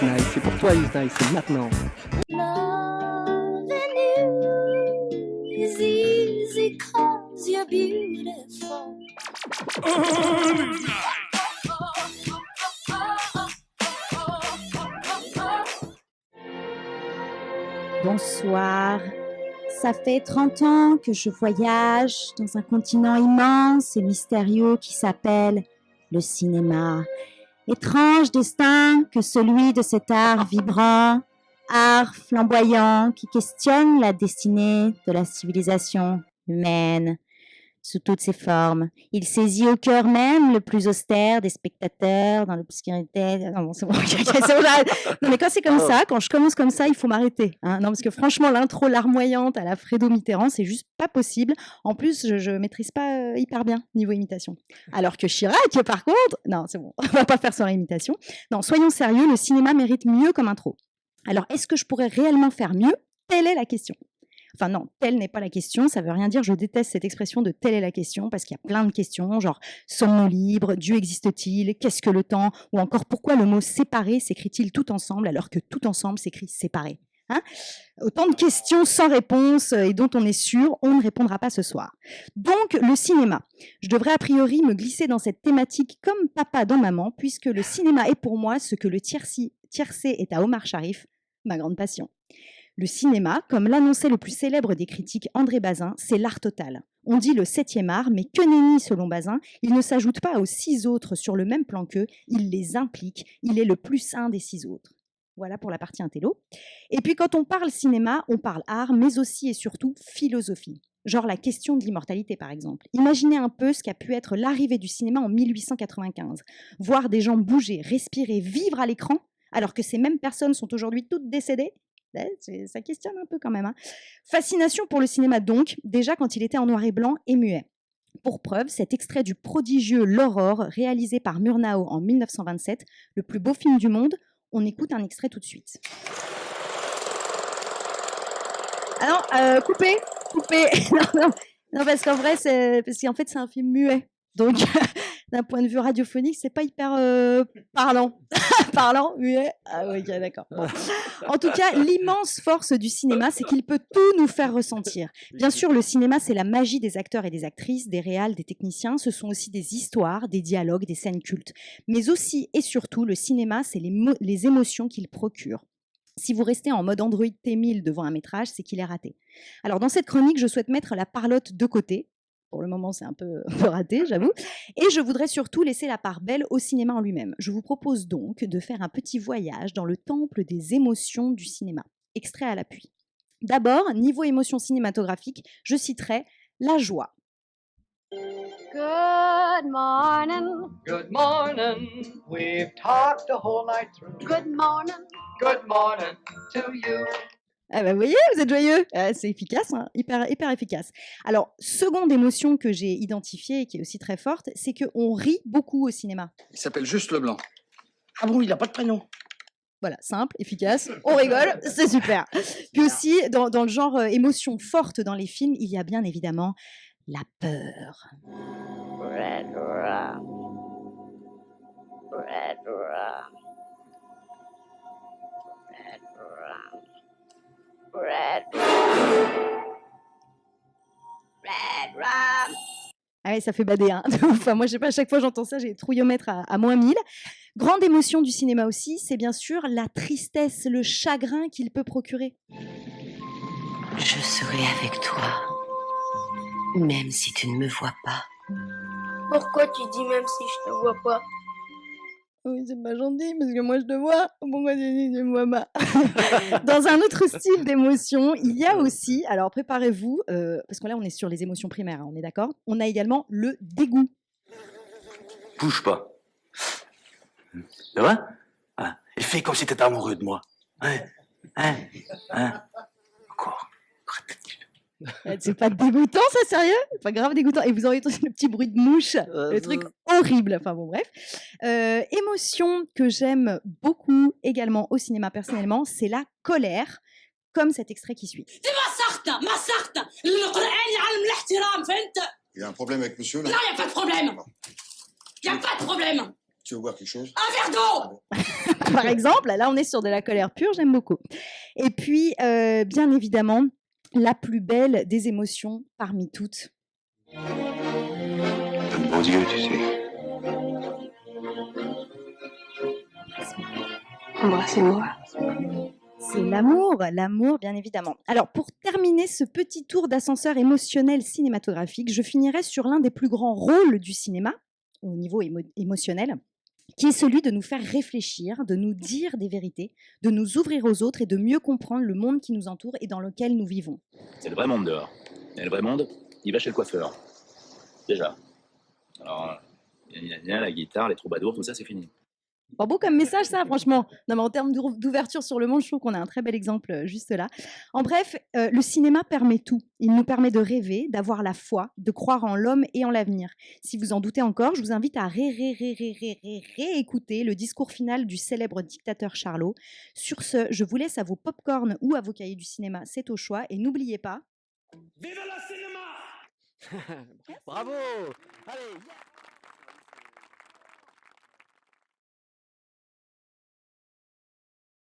is nice. C'est pour toi, is nice. C'est maintenant. Loving you is easy 'cause you're beautiful. Bonsoir. Ça fait 30 ans que je voyage dans un continent immense et mystérieux qui s'appelle le cinéma. Étrange destin que celui de cet art vibrant, art flamboyant qui questionne la destinée de la civilisation humaine sous toutes ses formes. Il saisit au cœur même le plus austère des spectateurs dans l'obscurité. Non, bon, c'est bon, j'arrête. Non, mais quand c'est comme ça, quand je commence comme ça, il faut m'arrêter. Hein. Non, parce que franchement, l'intro larmoyante à la Fredo Mitterrand, c'est juste pas possible. En plus, je maîtrise pas hyper bien niveau imitation. Alors que Chirac, par contre, non, c'est bon, on va pas faire son imitation. Non, soyons sérieux, le cinéma mérite mieux comme intro. Alors, est-ce que je pourrais réellement faire mieux? Telle est la question. Enfin non, telle n'est pas la question, ça veut rien dire, je déteste cette expression de telle est la question, parce qu'il y a plein de questions, genre sommes-nous libres, Dieu existe-t-il, qu'est-ce que le temps, ou encore pourquoi le mot séparé s'écrit-il tout ensemble alors que tout ensemble s'écrit séparé, hein? Autant de questions sans réponse et dont on est sûr, on ne répondra pas ce soir. Donc le cinéma, je devrais a priori me glisser dans cette thématique comme papa dans maman, puisque le cinéma est pour moi ce que le tiercé est à Omar Sharif, ma grande passion. Le cinéma, comme l'annonçait le plus célèbre des critiques André Bazin, c'est l'art total. On dit le 7e art, mais que nenni selon Bazin, il ne s'ajoute pas aux 6 autres sur le même plan qu'eux, il les implique, il est le plus un des 6 autres. Voilà pour la partie intello. Et puis quand on parle cinéma, on parle art, mais aussi et surtout philosophie. Genre la question de l'immortalité par exemple. Imaginez un peu ce qu'a pu être l'arrivée du cinéma en 1895. Voir des gens bouger, respirer, vivre à l'écran, alors que ces mêmes personnes sont aujourd'hui toutes décédées. Ça questionne un peu quand même. Hein. Fascination pour le cinéma donc, déjà quand il était en noir et blanc et muet. Pour preuve, cet extrait du prodigieux L'Aurore, réalisé par Murnau en 1927, le plus beau film du monde, on écoute un extrait tout de suite. Ah non, coupez. non, parce qu'en vrai, c'est un film muet. Donc, d'un point de vue radiophonique, c'est pas hyper parlant. Parlant, muet. Ah oui, ok, d'accord. Bon. En tout cas, l'immense force du cinéma, c'est qu'il peut tout nous faire ressentir. Bien sûr, le cinéma, c'est la magie des acteurs et des actrices, des réals, des techniciens. Ce sont aussi des histoires, des dialogues, des scènes cultes. Mais aussi et surtout, le cinéma, c'est les émotions qu'il procure. Si vous restez en mode Android T1000 devant un métrage, c'est qu'il est raté. Alors, dans cette chronique, je souhaite mettre la parlotte de côté. Pour le moment, c'est un peu raté, j'avoue. Et je voudrais surtout laisser la part belle au cinéma en lui-même. Je vous propose donc de faire un petit voyage dans le temple des émotions du cinéma. Extrait à l'appui. D'abord, niveau émotion cinématographique, je citerai la joie. Good morning. Good morning. We've talked the whole night through. Good morning. Good morning to you. Ah bah vous voyez, vous êtes joyeux. C'est efficace, hein, hyper efficace. Alors, seconde émotion que j'ai identifiée et qui est aussi très forte, c'est qu'on rit beaucoup au cinéma. Il s'appelle juste Leblanc. Ah bon, il n'a pas de prénom? Voilà, simple, efficace, on rigole, c'est super. Puis aussi, dans le genre émotion forte dans les films, il y a bien évidemment la peur. Red rum. Red rum. Red rum. Red rum. Red rum. Ah ouais, ça fait bader, hein. Enfin, moi, je sais pas, à chaque fois que j'entends ça, j'ai trouillomètre à moins 1000. Grande émotion du cinéma aussi, c'est bien sûr la tristesse, le chagrin qu'il peut procurer. Je serai avec toi, même si tu ne me vois pas. Pourquoi tu dis même si je te vois pas? Oui, c'est pas gentil, parce que moi je te vois. Pourquoi tu dis que tu me vois pas? Dans un autre style d'émotion, il y a aussi, alors préparez-vous, parce que là on est sur les émotions primaires, hein, on est d'accord? On a également le dégoût. Bouge pas. Ça va? Hein? Et fais comme si t'étais amoureux de moi. Hein? Encore. C'est pas dégoûtant, ça, sérieux? Pas grave dégoûtant. Et vous auriez entendu le petit bruit de mouche, le truc horrible. Enfin bon, bref. Émotion que j'aime beaucoup également au cinéma personnellement, c'est la colère, comme cet extrait qui suit. Il y a un problème avec monsieur là? Non, il n'y a pas de problème. Il n'y a pas de problème. Tu veux boire quelque chose? Par exemple, là, on est sur de la colère pure, j'aime beaucoup. Et puis, bien évidemment, la plus belle des émotions parmi toutes. Un bon Dieu, tu sais. Embrassez-moi. C'est l'amour bien évidemment. Alors pour terminer ce petit tour d'ascenseur émotionnel cinématographique, je finirai sur l'un des plus grands rôles du cinéma au niveau émotionnel, qui est celui de nous faire réfléchir, de nous dire des vérités, de nous ouvrir aux autres et de mieux comprendre le monde qui nous entoure et dans lequel nous vivons. C'est le vrai monde dehors. Et le vrai monde, il va chez le coiffeur. Déjà. Alors, la guitare, les troubadours, tout ça, c'est fini. Pas beau comme message ça, franchement. Non, mais en termes d'ouverture sur le monde, je trouve qu'on a un très bel exemple juste là. En bref, le cinéma permet tout. Il nous permet de rêver, d'avoir la foi, de croire en l'homme et en l'avenir. Si vous en doutez encore, je vous invite à réécouter le discours final du célèbre dictateur Charlot. Sur ce, je vous laisse à vos pop-corn ou à vos cahiers du cinéma, c'est au choix. Et n'oubliez pas... Vive le cinéma! Bravo! Allez,